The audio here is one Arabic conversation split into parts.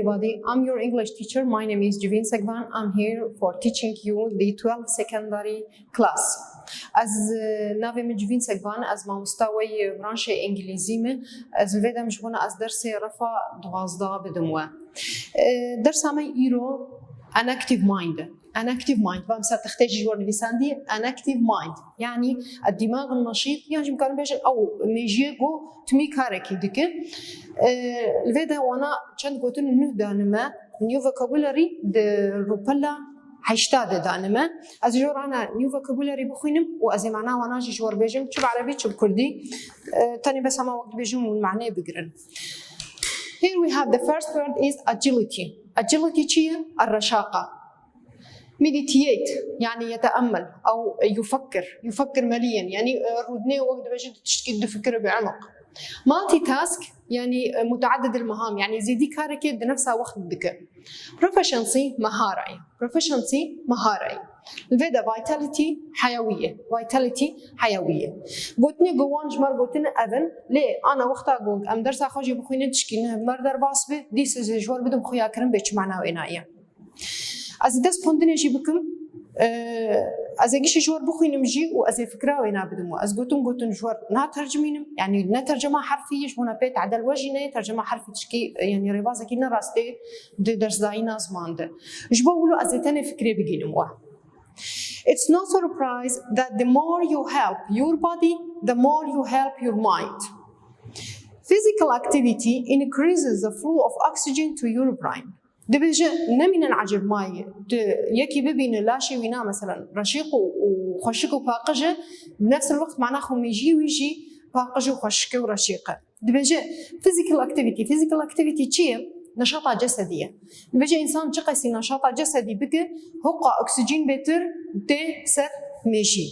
everybody. I'm your English teacher. My name is Jivin Segvan. I'm here for teaching you the 12th secondary class. از ناویم جوین سگوان از مستوی برانش انگلیزیمه از الویدم جبنا از درس رفا 12 بدموه درس همه ایرو an active mind. an active mind وامسا تحتاج جوار نویسندی an active mind يعني الدماغ النشيط يعني ممكن بيجي او ميجيغو تمي كاركي ديك الفيدا وانا كنت قلت انه دانما نيو فوكابولاري د روبلا هيشتاد دانما از جور انا نيو فوكابولاري بخوينم واز معناه وانا جوار بيجم شو بعربي شو بكردي تاني بس ما وقت بيجم المعنى بقرن. Here we have the first word is agility. agility چیه؟ الرشاقة. meditate يعني يتأمل أو يفكر مليا يعني ردني وقت بجد تشتكي تفكر بعمق. multitask يعني متعدد المهام يعني زي دي كاركة بنفسها وقت بدك. proficiency مهارة. الفيدا vitality حيوية. قلتني جوان جمر قلتنا أذن ليه أنا وقتها قلت أم درس أخوجي بخويني تشكي مردر باسبه دي سجوار بدهم خويا كرم بيش معنا وإناية. از دست پوندنی جی بکم از اگه جوار بخوینم جی و از فکره وینا بدم و از گوتن جوار نترجمینم يعني نترجمه حرفية جبنا بيت عدل وجهنا ترجمه حرفي تشكي يعني ريفازه كنا راسته درس داينا زمان ده جبوا ولو از تاني فكرة بيجينم وا. It's no surprise that the more you help your body, the more you help your mind. Physical activity increases the flow of oxygen to your brain. دبجة نمين العجب ماي يكي ببين لا شيء وينا مثلا رشيق وخشك وفاقجة بنفس الوقت معناه خم يجي ويجي فاقجة وخشك ورشيقة. دبجة physical activity شيء نشاط جسدية. دبجة إنسان جقسي نشاط جسدي بقى هقى أكسجين بتر ده سر ماشي.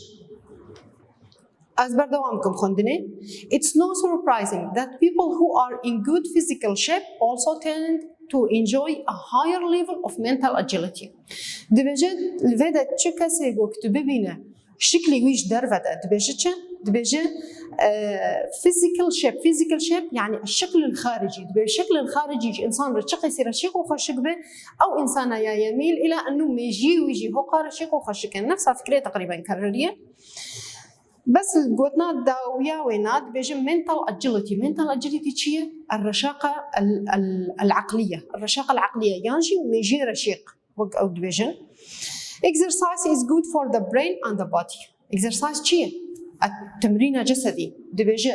أزبر دوامكم خندني. It's no surprising that people who are in good physical shape also tend to enjoy a higher level of mental agility. دبجة الفيدا تشكسي وقت ببينه شكلي ويش درفدا دبجة physical shape يعني الشكل الخارجي. الشكل الخارجي إنسان رشق يصير رشيق وخشق به أو إنسان يميل إلى أنه ميجي ويجي هو رشيق وخشق نفس فكرة تقريبا كررية. بس قلنا داويا ويناد بيجي mental agility شيء الرشاقة العقلية يعني وميجي رشيق أو division. Exercise is good for the brain and the body. Exercise شيء التمرين جسدي بيجي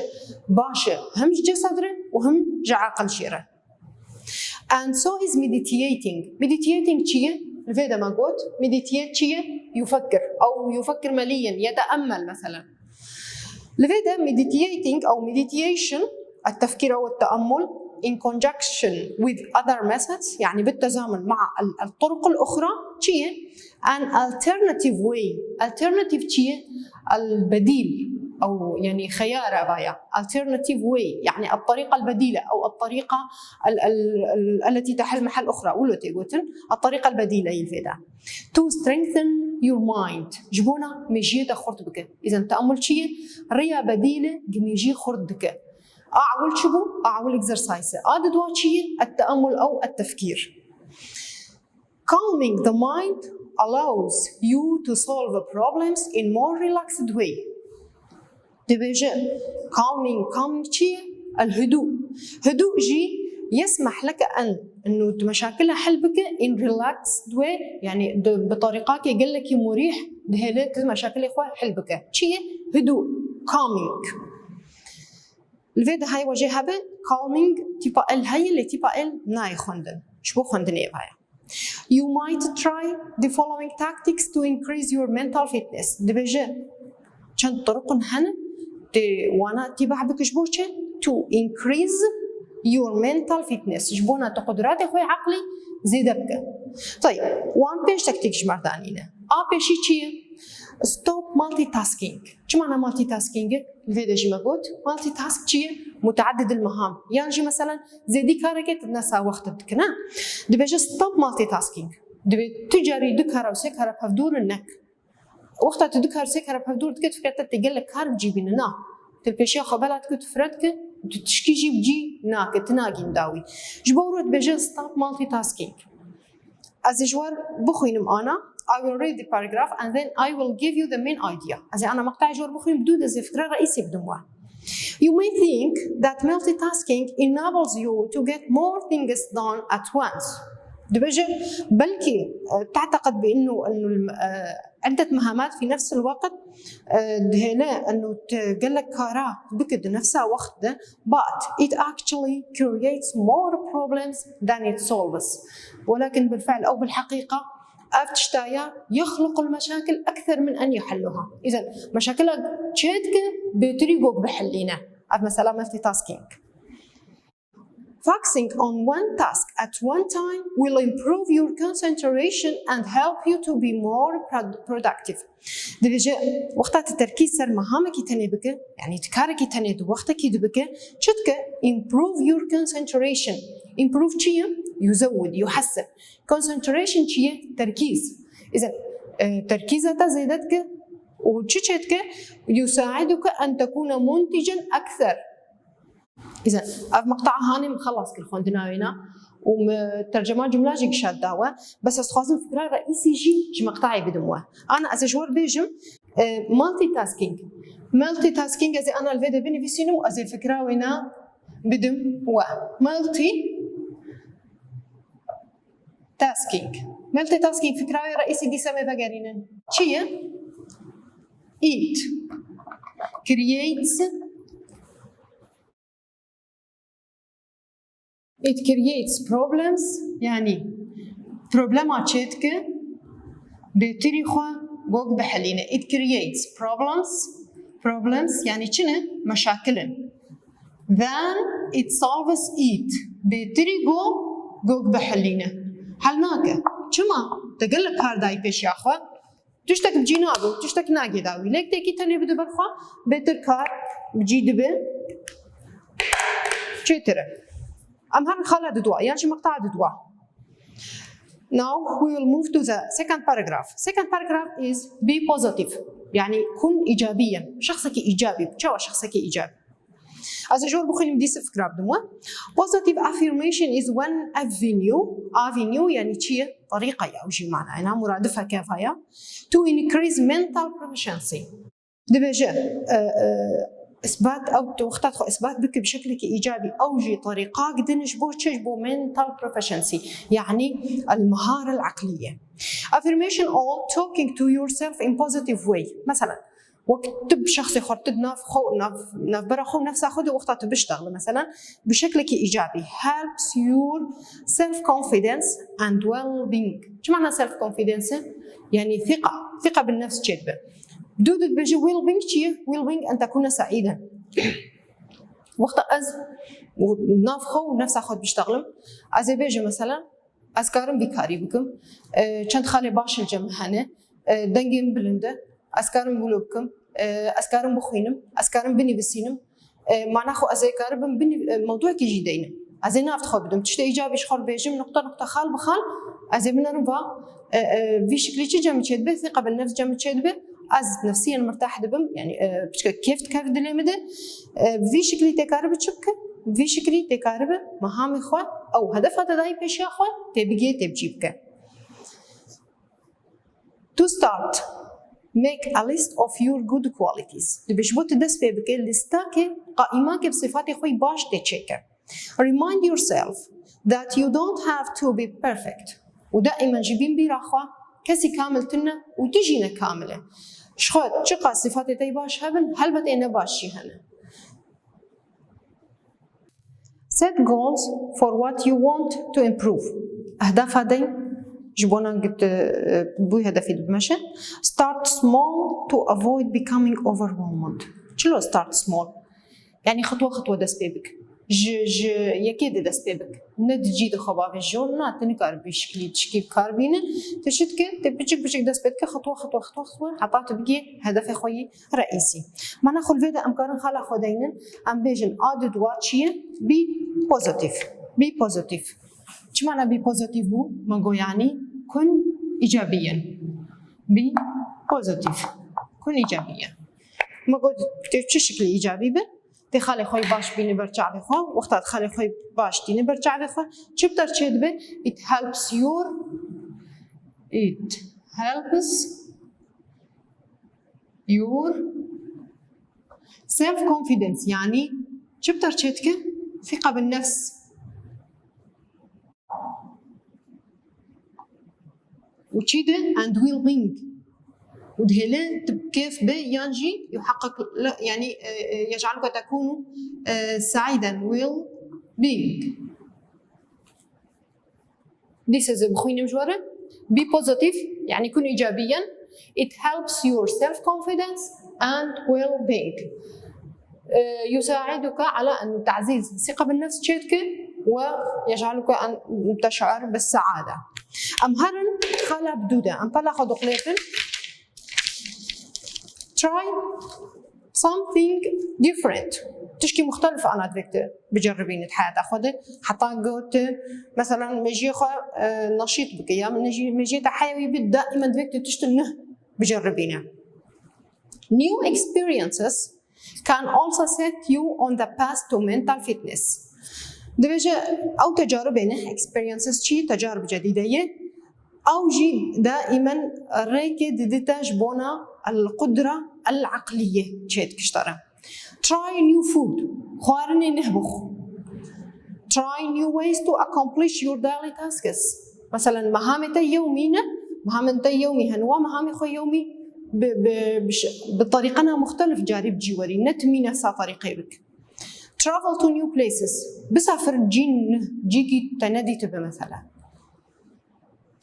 باشا هم جسدره وهم عقل شيره. And so is meditating شيء الفيدا ما قلت meditate شيء يفكر مليا يتأمل مثلا. الفيدا meditating أو meditation التفكير أو التأمل in conjunction with other methods يعني بالتزامن مع الطرق الأخرى شيء an alternative شيء البديل أو يعني خيار بايا alternative way يعني الطريقة البديلة أو الطريقة التي تحل محل أخرى ولو تيجوتن الطريقة البديلة يلفيدا to strengthen your mind جبونا مجيء خرط بك إذا تأمل شيء ريا بديلة جميجي خرط بك أعول شبو أعول exercise عدد شيء التأمل أو التفكير. Calming the mind allows you to solve problems in more relaxed way. دبجة calming شيء الهدوء جي يسمح لك إنه مشاكلها حل بك in relaxed way يعني بطريقة يقول لك مريح دهلت المشاكل إخوة حل بك شيء هدوء calming. الفيدا هاي وجهها به calming تبا هاي اللي تبا ناي خندن شبو خندن إيه بايا. You might try the following tactics to increase your mental fitness. دبجة كان طرق هنا وانا تبع بك شبوشة to increase your mental fitness جبونا تقدرات اخوي عقلي زيدبك. طيب وان بيش تكتيك مردانينا بيشي چيه stop multitasking. شو معنى multitasking؟ الفيديو جي ما قلت multitask چيه متعدد المهام يعني جي مثلا زي دي كاركت نسا وقت دكنا دبجة stop multitasking دبي تجاري دكارة وسكارة بفدور النك وقتها تدكار سكارة بفدور دكت فكرت تقلك كار بجيبيننا تلبيشي خبالات كنت فردك تشكي جي بجي ناك تناقي مداوي جبورت بجا stop multitasking as usual بخوينم أنا I will read the paragraph and then I will give you the main idea. as أنا مقطع جور بخوين بدون ذي فكرة رئيسية بدموع. You may think that multitasking enables you to get more things done at once. دبجة بلكي تعتقد بأنه عدة مهامات في نفس الوقت دهنا أنه تقلك كارا بكد نفسها وقت ده but it actually creates more problems than it solves. ولكن بالفعل أو بالحقيقة أفتشتايا يخلق المشاكل أكثر من أن يحلها. إذا مشاكلك تشيدك بطريقك بحلينا. مثلا multitasking. Focusing on one task at one time will improve your concentration and help you to be more productive. دبجة وقتها التركيز سر مهامك يتنبك يعني تكارك يتند وقتك يدبك شتك improve your concentration. improve شيء يزود يحسن concentration شيء تركيز. إذا تركيزك زيدتك وشتك يساعدك أن تكون منتجا أكثر. إذا في مقطع هاني مخلص كل خوان دناوينا وترجمة جملة جيك شاد داوة بس أستخدم فكرة رئيسي جي مقطعي بدموه. أنا أسجور بيجم multitasking إذا أنا الفيديو بيني في سينو أزي الفكرة وينا بدم و multitasking فكرة رئيسي دي سامي فقارينا شيء it creates problems يعني problema تشتك بطريقة جوج بحلينا it creates problems يعني شنو مشاكل then it solves it بطريقة جوج بحلينا حلناك شما تقلب هارداي بيش يا أخوة تشتك بجينابه تشتك ناقي داوي ليك تيكي تاني بدو برخا بتركار بجي دبه شتره أم هر خالد دوا يعني شو مقطع دوا. Now we will move to the second paragraph. Second paragraph is be positive. يعني كن إيجابيا. شخصك إيجابي. شو شخصك إيجابي. as usual بخلي مديس فكرة بدموا. Positive affirmation is one avenue يعني شيء طريقة أو شيء معناه أنا مرادفة كفاية to increase mental proficiency. دبجة إثبات أو وقتها إثبات بك بشكلك إيجابي أو جي طريقة قد تشبه mental proficiency يعني المهارة العقلية. Affirmation or talking to yourself in positive way. مثلا وقت شخص يخرج ناف برخو نفسه خده وقتها تبشتغل مثلا بشكلك إيجابي helps your self confidence and well-being. شو معنى self confidence؟ يعني ثقة بالنفس جدًا. دودت بيجي ويل بينج شيء ويل بينج أن تكون سعيدا وقت أز ونافخو ونفس أخذ بيشتغلم أز بيجي مثلا أذكارم بكاري بكم كنت خالي باش الجمهنة دنجم بلنده أذكارم بقولوا بكم أذكارم بخوينم أذكارم بني بسينم معناه خو أذكارم بني موضوع كي جدينا أزي نافت خو بدم تشتي إيجابي شخور بيجم نقطة خال بخال أزي بنرفع في شكل شيء جم تشدبه ثقة بالنفس جم تشدبه أز نفسيا مرتاح دبم يعني كيف تكاف دليمده في شكلي تكارب تشبكه في شكلي تكارب مهام إخوة أو هدف هذا داي بيش يا أخوة تبجيبك. To start, make a list of your good qualities. تبيش بوت دس بيبك لستاك قائمة بصفات إخوي باش تشيكه. Remind yourself that you don't have to be perfect. ودائما جيبين بيراخوة كسي كامل تنا وتجينا كاملة. شخوت شقا صفاتي تي باش هبن هل بتينا باشي هنا. Set goals for what you want to improve. أهداف هذين جبونا قلت بوي هدفي بمشي. Start small to avoid becoming overwhelmed. شلو start small؟ يعني خطوة دس بيبك. يكيد دست بيبك ندجي دخبا في الجورنا تنكار بشكل تشكيب كاربينه تشتك تبجك دست بيبك خطوة حطات بقي هدف خوي رئيسي ما ناخذ فيدا أمكارن خلا خدينا أم بيجن عدد واتشية بي بوزيتيف شو معنى بي بوزيتيف بو مانجو يعني كن إيجابيا بي بوزيتيف كن إيجابيا مانجو تشكل إيجابي به تی خالی خوی باش بینی برچه بخوا وقتات خالی خوی باش دینی برچه بخوا چی بتر چید به it helps your self confidence يعني چی بتر چید که ثقة بالنفس وتشيده and will being ودهلا كيف به ينجي يحقق يعني يجعلك تكون سعيدا will being. This is بخوين مجورة be positive يعني كن إيجابيا it helps your self confidence and well being يساعدك على أن تعزيز الثقة بالنفس تشيتك ويجعلك أن تشعر بالسعادة. أم هرن خلا بدودة أم بلا خدو قليتن try something different تشكي مختلفة أنا دفكت بجربين الحياة أخذ حتى قلت مثلا مجي خو نشيط بك يا مجي تحيوي بد دائما دفكت تشتنه بجربينه. New experiences can also set you on the path to mental fitness. دبجة أو تجاربينه experiences شيء تجارب جديدة أو جي دائما ريكي ديتاج بونا القدرة العقلية شيء كشترى. Try new food خوارني نهبخ. Try new ways to accomplish your daily tasks. مثلا مهامتي يومي هنوا مهامي خو يومي بطريقنا مختلف جارب جواري نتمي نفسها طريقي بك. Travel to new places بسافر جيكي تنادي تبى مثلا.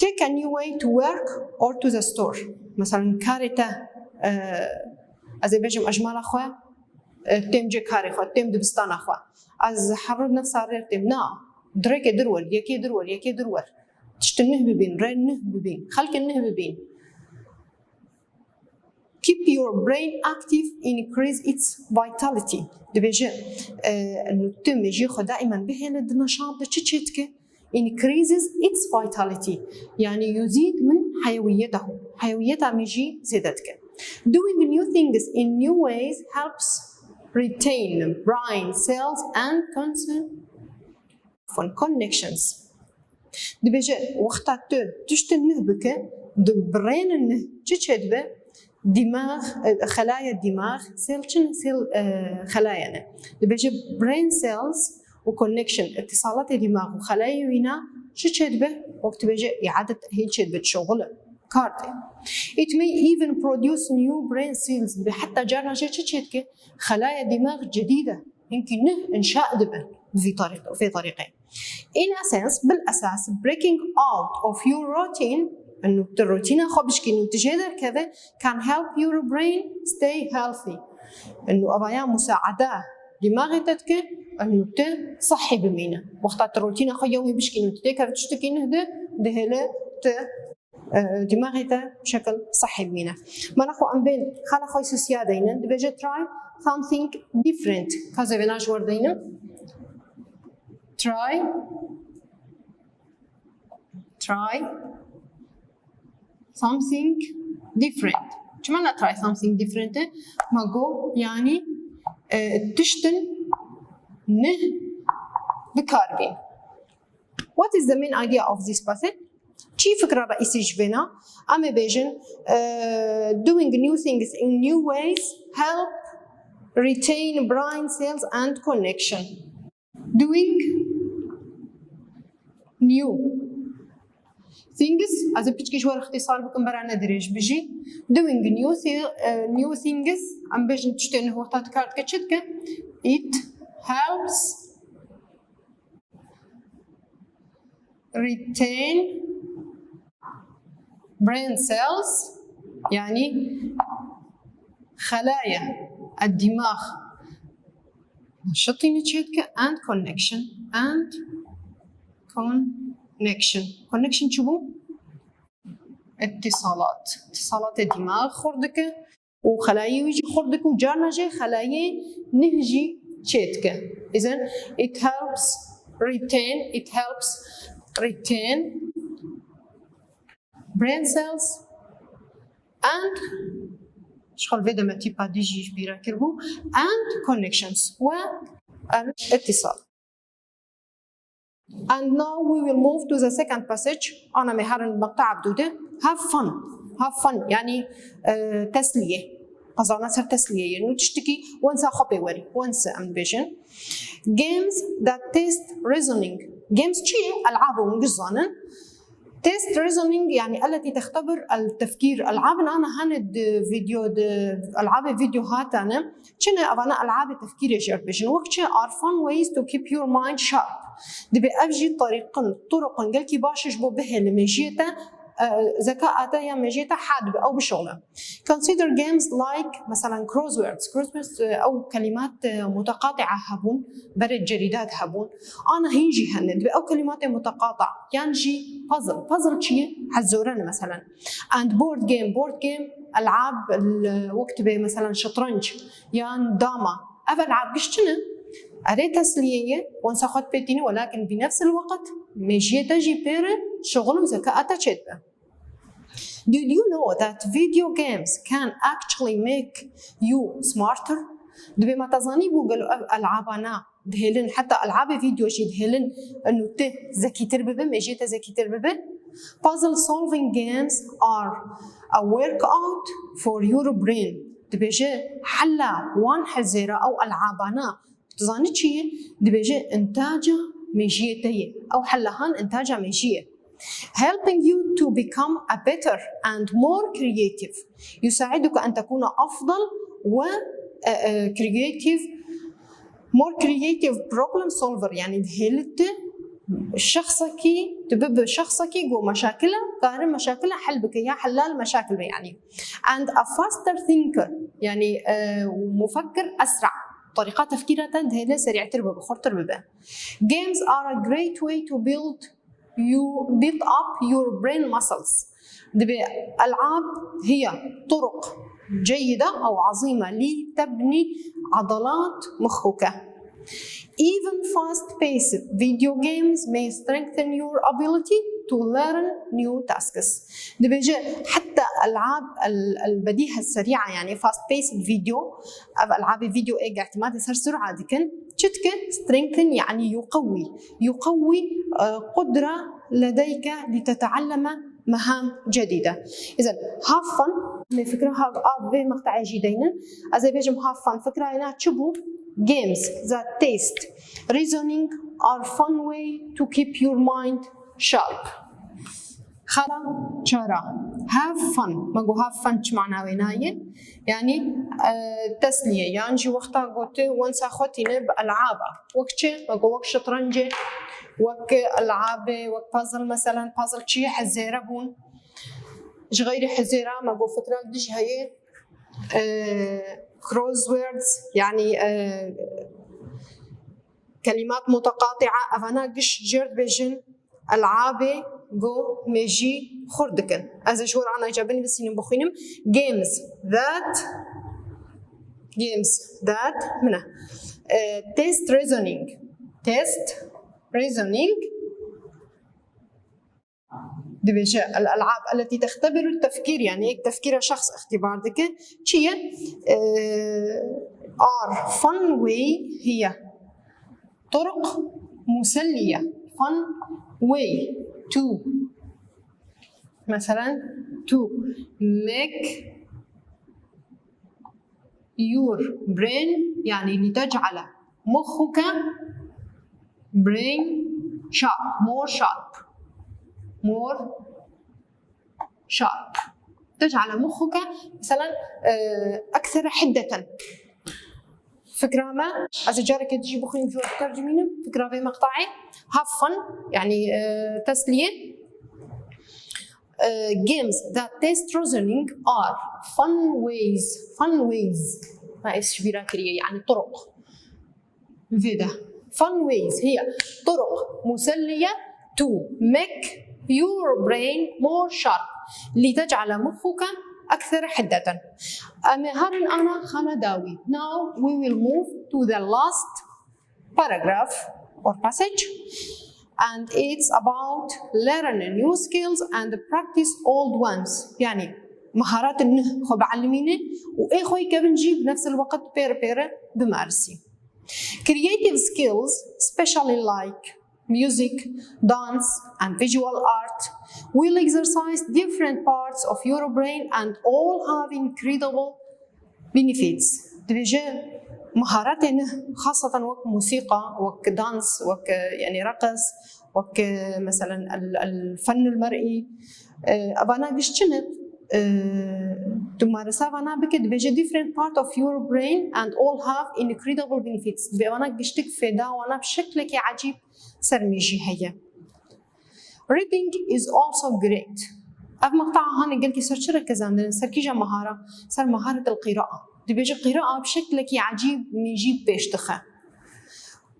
Take a new way to work or to the store. مثلا كارثة أزي بيجم أجمال أخوة تم جي كاري خو تم دبستان أخوة از حرد نفس عرير تم نا دريك يكي درور تشتنه ببين رنه ببين خلق النه ببين. Keep your brain active increase its vitality. دبيجي إنه تم يجي خو دائما بهنا النشاط تشتك increases its vitality يعني يزيد من حيويته ميجي زيادتك. Doing new things in new ways helps retain brain cells and connections. دبيجي وقتها تشتنه بك دبرين انه تشد به دماغ خلايا الدماغ سيل خلايانا دبيجي brain cells وكونكشن اتصالات الدماغ وخلايا وينا شتشد به وقت بيجي إعادة هي تشد بتشغله كارتي. It may even produce new brain cells بحتى جارنا شتشد خلايا دماغ جديدة يمكن إنشاء دبه في طريقين. In a sense بالأساس breaking out of your routine إنه الروتين خبش كأنه تجدر كذا can help your brain stay healthy إنه أبايا مساعدة دماغي تتك إنه صحي بمينا وقت الروتين أخو يومي بشكي إنه تتكر تشتكي إنه ده هلا دماغي بشكل صحي بمينا ما نخو أم بين خلا خوي سيادينا دبجة try something different كذا بناش وردينا try something different. شو معنى try something different؟ ما جو يعني تشتن نه بكاربين. What is the main idea of this passage؟ شي فكرة رئيسية جبنا أما بيجن doing new things in new ways help retain brain cells and connection. Doing new things as بتشكي شوار اختصار بكم برانا دريج بيجي doing new things أم بيجن تشتين هو تاتكارت كتشتك it helps retain brain cells يعني خلايا الدماغ نشطين تشتك and connection شو اتصالات الدماغ خردك وخلايا ويجي خردك وجارنا جي خلايا نهجي تشتك إذن it helps retain brain cells and شغل فيدا ما تيبا ديجي بيرا كربو and connections والاتصال. And now we will move to the second passage. أنا مهارن مقطع بدودة. Have fun يعني تسلية. قصدنا صار تسلية إنه تشتكي وانسى خبي وري وانسى ambition. Games that test reasoning. Games شيء ألعاب ومجزانا. Test reasoning يعني التي تختبر التفكير. ألعابنا أنا هند فيديو ألعاب فيديوهات أنا كنا أبغى ألعاب التفكير يجي ambition. وقت شيء are fun ways to keep your mind sharp. دبي أفجي طرق قال كي باش يجبو به لمجيته ذكاء يا مجيته حاد أو بشغله. Consider games like مثلا crosswords أو كلمات متقاطعة هبون برد جريدات هبون أنا هيجي هند أو كلمات متقاطعة ينجي puzzle شيء حزورنا مثلا and board game ألعاب الوقت به مثلا شطرنج يان داما ألعاب قشتنا أريد تسلية وانساخت بيتيني ولكن بنفس الوقت مجيته جي بيرة شغل وذكاء تشتبه. Did you know that video games can actually make you smarter? دبي ما تظني بوقلوا ألعابنا دهلن حتى ألعاب فيديو جي دهلن إنه ذكي ترببه مجيته ذكي ترببه. Puzzle solving games are a workout for your brain. دبي جي حلا وان حزيرة أو ألعابنا تظني شيء دبي جي إنتاجه مجيته أو حلهان إنتاجه مجيه. Helping you to become a better and more creative. يساعدك أن تكون أفضل و creative more creative problem solver يعني دهلت شخصك تبب شخصك جو مشاكله قارن مشاكله حل بك يا حلال مشاكل يعني and a faster thinker يعني مفكر أسرع طريقة تفكيرها دهلة سريعة تربة بخور تربة. Games are a great way to build up your brain muscles. دبي ألعاب هي طرق جيدة أو عظيمة لتبني عضلات مخك. Even fast-paced video games may strengthen your ability to learn new tasks. دبي حتى ألعاب البديهة السريعة يعني fast-paced فيديو ألعاب فيديو اعتماد صار سرعة دكن شتك strengthen يعني يقوي قدرة لديك لتتعلم مهام جديدة. إذن have fun من فكرة have في مقطع جديدين أزاي بيجم have fun فكرة هنا تشبه games that taste reasoning are fun way to keep your mind sharp. خلا شارع have fun ما جو have fun شو معناه ويناية يعني تسلية يعني جي وقتها قلت وانسى أخوتي بألعابه وقت ما جو وقت شطرنجة وقت ألعابه وقت بازل مثلا بازل شيء حزيرة بون إيش غير حزيرة ما جو فكرة ديش هي crosswords يعني كلمات متقاطعة أفانا قش جرد بجن ألعابه جو ميجي خردكن أزا شور أنا جابني بسيني بخينم games that منه test reasoning دي بيجي الألعاب التي تختبر التفكير يعني تفكير شخص اختبار دك شيء are fun way هي طرق مسلية fun way to مثلا to make your brain يعني لتجعل مخك brain more sharp تجعل مخك مثلا أكثر حدة. فكرة ما أزجارك تجي بخين جو ترجمينه فكرة في مقطعي have fun يعني تسلية. Games that test reasoning are fun ways ما إيش بيراكرية يعني طرق فيدا fun ways هي طرق مسلية to make your brain more sharp لتجعل مخك أكثر حدة. هارن أنا خلداوي. Now we will move to the last paragraph or passage and it's about learning new skills and practice old ones يعني مهارات النه خو بعلمينه وإيه خوي كبنجي بنفس الوقت بير بمارسي. Creative skills, especially like music, dance, and visual art, will exercise different parts of your brain and all have incredible benefits. دبيجا مهاراتنا خاصة وقت موسيقى، وقت دانس، وقت يعني رقص، وقت مثلا الفن المرئي. أبانا قشتنت تمارسها فانا بكد بيجي different part of your brain and all have incredible benefits. بأنا قشتك في دا وانا بشكل كي عجيب سرميجي هي. Reading is also great. أب مقطع هاني قلت سر ركز عندنا سر كيجا مهارة، سر مهارة القراءة. دي بيجي قراءة بشكل كي عجيب نجيب بيشتخه.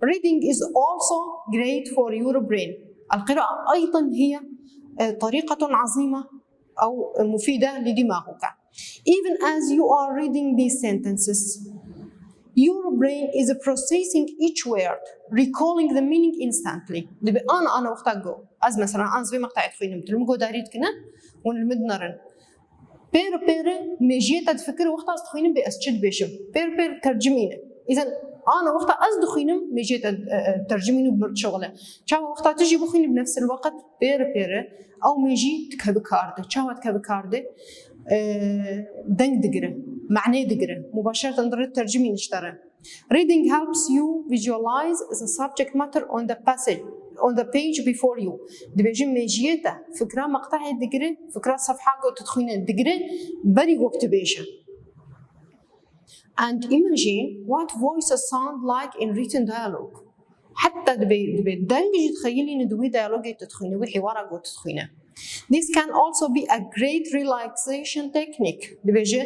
Reading is also great for your brain. القراءة أيضا هي طريقة عظيمة أو مفيدة لدماغك. Even as you are reading these sentences, your brain is processing each word, recalling the meaning instantly. دبي أنا وقتها أز مثلا أنا زي مقطع تخوين مثل مجو داريت كنا ونمدنرن. بير مجيت أتفكر وقتها تخوين بأسجد بيشم. بير ترجمينه. إذا أنا وقتها أصدخينم مجيت ترجمينه بمرت شغله. شاو وقتها تجي بخين بنفس الوقت بير أو ميجي تكبكارده. شاو تكبكارده دنگ دقره معنى دقره مباشرة ندري ترجمين اشترى. Reading helps you visualize the subject matter on the page before you. دبيجي ميجيته فكرة مقطع دقره فكرة صفحة قو تدخين دقره بري وقت بيشه. And imagine what voices sound like in written dialogue. حتى دبي دنجي تخيلي ندوي dialogue تدخينه وحوارة قو تدخينه. This can also be a great relaxation technique. دبيجي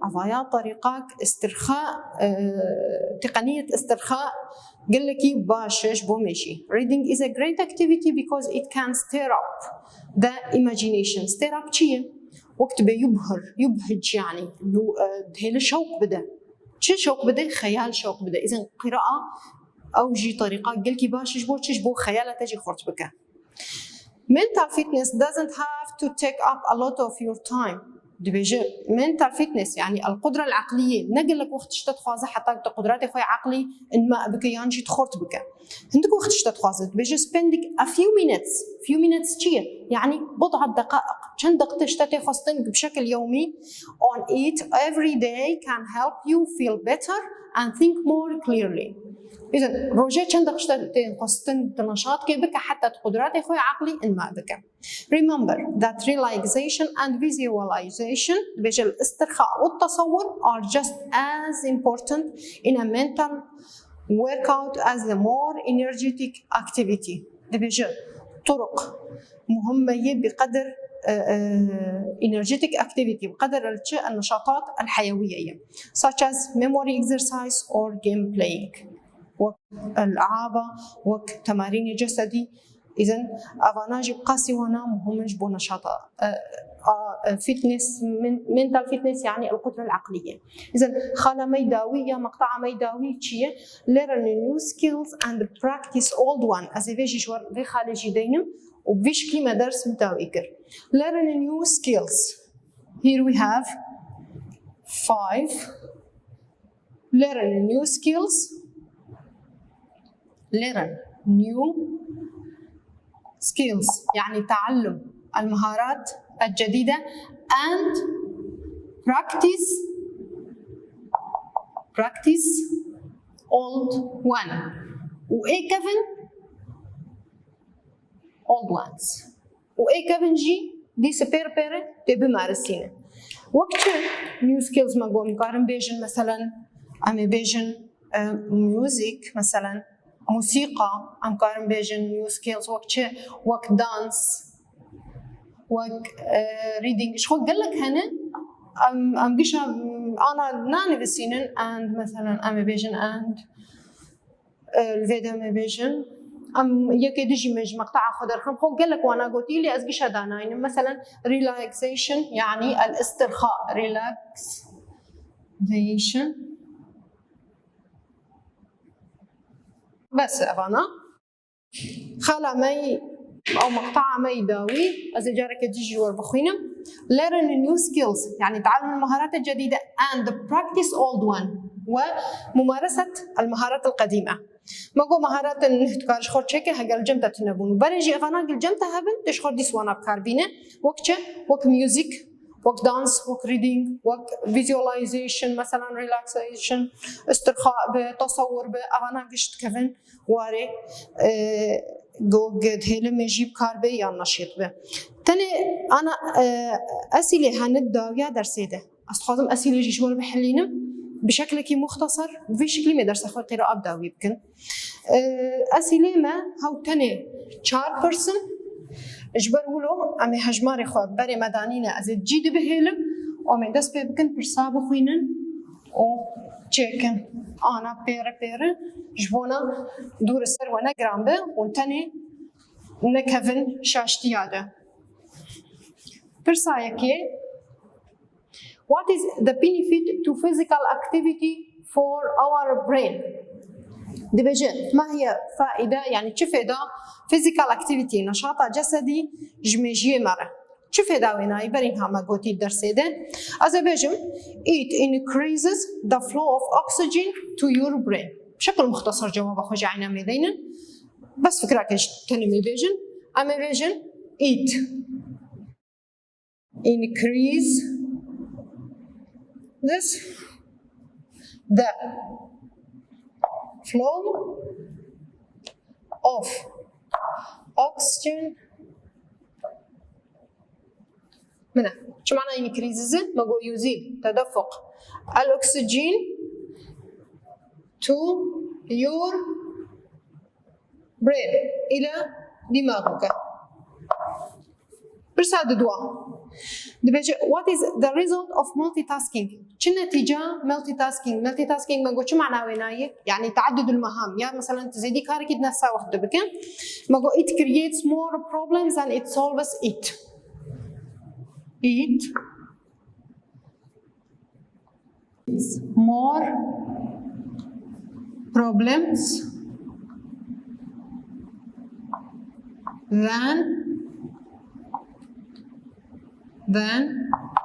أفايا طريقة استرخاء تقنية استرخاء قال لكي باشش بومشي. Reading is a great activity because it can stir up the imagination. stir up شيء وقت يبهج يعني هل شوق بده شو شوق بده خيال شوق بده. إذا قراءة أو جي طريقة قال كي باشش بو خيالة تجي خرط بك. Mental fitness doesn't have to take up a lot of your time. دبيجي mental fitness يعني القدرة العقلية نقل لك وقت شتت خوازة حتى قدراتي خوي عقلي إن ما بك يانجي تخرط بك. عندك وقت شتت خوازة دبيجي spending a few minutes شيء يعني بضعة دقائق كم دقيقة شتت خوازتن بشكل يومي on it every day can help you feel better and think more clearly. إذا روجي كم دقيقة شتت خوازتن تنشاط كي بك حتى قدراتي خوي عقلي إن ما بك. Remember that relaxation and visualization بيجي الاسترخاء والتصور are just as important in a mental workout as the more energetic activity. بيجي طرق مهمة بقدر energetic activity بقدر النشاطات الحيوية such as memory exercise or game playing والألعاب وتمارين جسدي. إذن أفاناجي قاسي وانا مهمش بو نشاطة فيتنس mental fitness يعني القدرة العقلية. إذن خالة ميداوية مقطع ميداوي شيء learn new skills and practice old one as if يجور في خارج دينم وبيش كلمة درس متاويكر. learn new skills. Here we have 5. learn new skills. learn new skills يعني تعلم المهارات الجديدة and practice old one. وإيه كفن old ones وإيه كفن جي دي سبير تبي مارسينه. وقت new skills ما قوم قارن بيجن مثلا أمي بيجن music مثلا موسيقى أم قارن بيجن نيو سكيلز وقت دانس وقت ريدينج شو قال لك هنا أم قشة أنا ناني بسينن and مثلا أم بيجن and الفيديو أم بيجن أم يكيد يجي مج مقطع خضر خم خو قال لك وأنا قلت لي أزقشة داناين مثلا relaxation يعني الاسترخاء relaxation بس أفانا خلا مي أو مقطع ميداوي أزي جارك تجي وربخينا learn new skills يعني تعلم المهارات الجديدة and practice old one وممارسة المهارات القديمة ماكو مهارات نهتكارش خور تشيكي هقال جمتا تنبون بريجي غانا قل جمتا هبن تشخور دي سوانا بكاربينة وكتش وك ميوزيك وك دانس وك ريدينج وك فيزيولايزيشن مثلا ريلاكسيشن استرخاء بتصور بأغانا قشت كفن واري قد هيلم يجيب كاربي يا نشيط به تاني أنا أسئلة هندا يا درسيده أستخدم أسئلة يجي شوار بحلينم بشكل كي مختصر في شكل ما درس أخوي قراءة أبدأ يمكن أسئلة ما هاو تاني شار بيرسون إجبر ولو أمي هجماري خو بري مدانينا أزيد جيد بهيلم ومن دس بيمكن برساب خوينن أو تشيكن أنا بير جبونا دور السر وانا جرامبه وانتني نكفن شاشتياده برسايكي What is the benefit to physical activity for our brain؟ دي بيجي ما هي فائدة يعني شو فائدة physical activity نشاط جسدي جميجي مرة شو فائدة ويناي برينها ما قوتي الدرسي ده أذا بيجم it increases the flow of oxygen to your brain بشكل مختصر جواب أخوجي عينا ميدينا بس فكرة كيش تاني ميبيجن أما بيجن it increase this the flow of oxygen منها شو معنى increases ما قو يزيد تدفق الأكسجين to your brain إلى دماغك. برسالة دوا. What is the result of multitasking؟ شو النتيجة multitasking؟ multitasking ما قلت شو معناه ويناي؟ يعني تعدد المهام. يا مثلاً تزيدي كارك نفسها واحدة بكن. ما قلت it creates more problems than it solves it. It is more problems than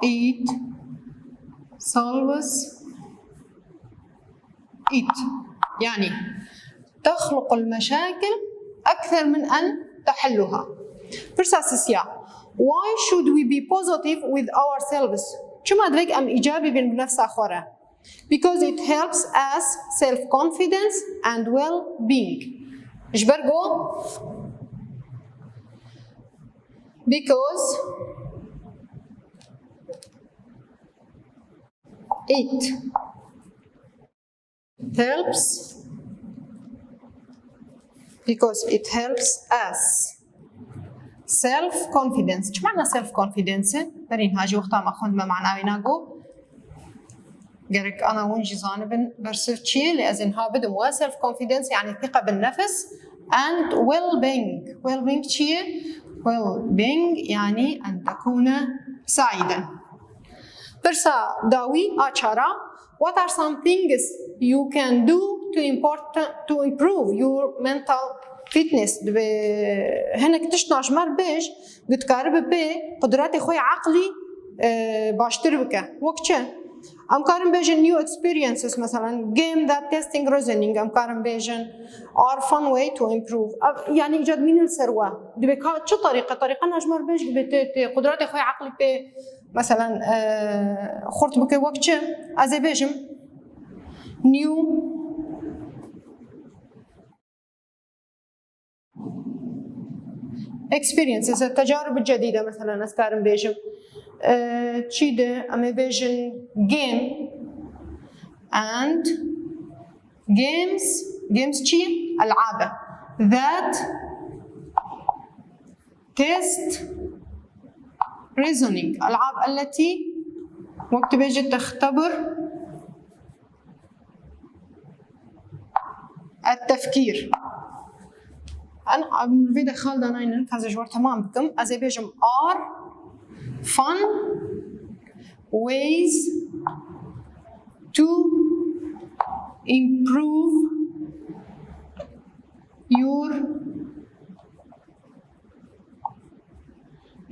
it solves it يعني تخلق المشاكل أكثر من أن تحلها. برساسيسيا why should we be positive with ourselves؟ شو ما أدرك أم إيجابي بنفس أخوره because it helps us self-confidence and well-being. إيش برجو؟ because it helps us self-confidence. شو معنى self-confidence؟ برين هاجي وقتها ما خند ما معناه ويناقو قالك أنا ونجي زانبن برسيرشي لأزن ها بدم و self-confidence يعني الثقة بالنفس and well-being. well-being شيء well-being يعني أن تكون سعيدا. برسا داوي أشارة what are some things you can do to improve your mental fitness؟ هناك تشناش مر بيش بتقارب بي قدرات خوي عقلي باشتر بك وقتها أم كارم بيجن new experiences مثلا game that testing reasoning أم كارم بيجن are fun way to improve يعني إيجاد من السروة دي بكا شو طريقة نجمر بيج قدرات خوي عقلي بي مثلا خرط بك وقتها أزي بيجم new experiences التجارب الجديدة مثلا أسكارم بيجم تشيده أمي بيجن game and games شي ألعاب that test reasoning ألعاب التي وقت بيجي تختبر التفكير. أنا الفيديو خالدة ناينن كذا جوار تمام بكم أزي بيجم are fun ways to improve your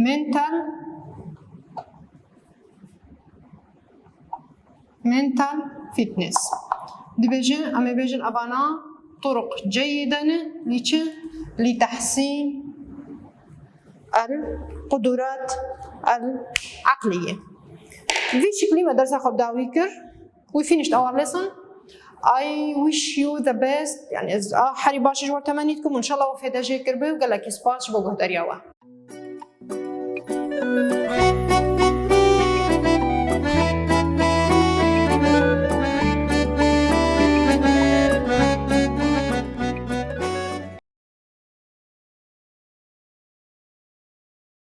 mental fitness. دبيجن أما بيجن أبانا طرق جيدة لتحسين القدرات العقلية. في شكل ما درس خب داويكر. We finished our lesson. I wish you the best. يعني حري باشي جوار تمانيتكم وإن شاء الله وفيدا جيكر بي وقال لك يسباش بوجه درياوه.